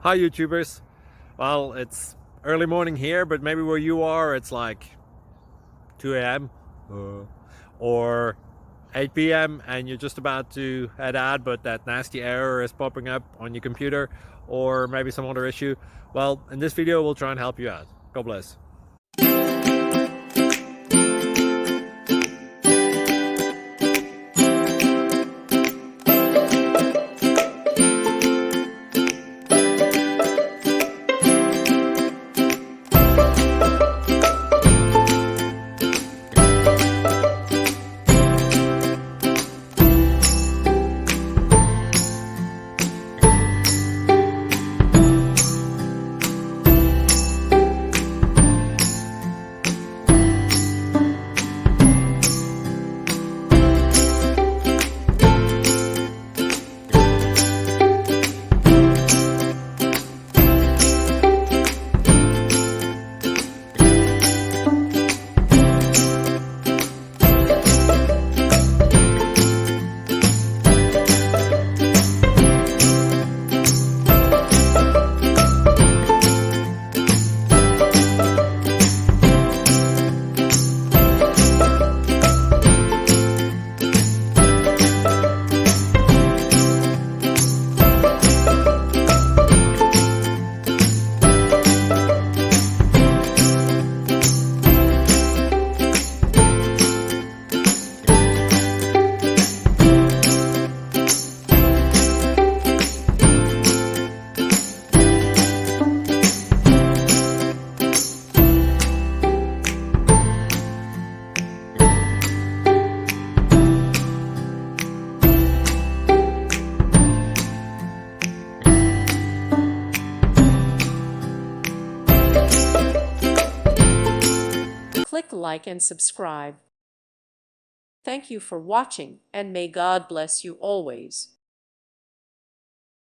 Hi YouTubers. Well, it's early morning here, but maybe where you are it's like 2 a.m. Or 8 p.m. and you're just about to head out, but that nasty error is popping up on your computer, or maybe some other issue. Well, in this video we'll try and help you out. God bless. Click like and subscribe. Thank you for watching, and may God bless you always.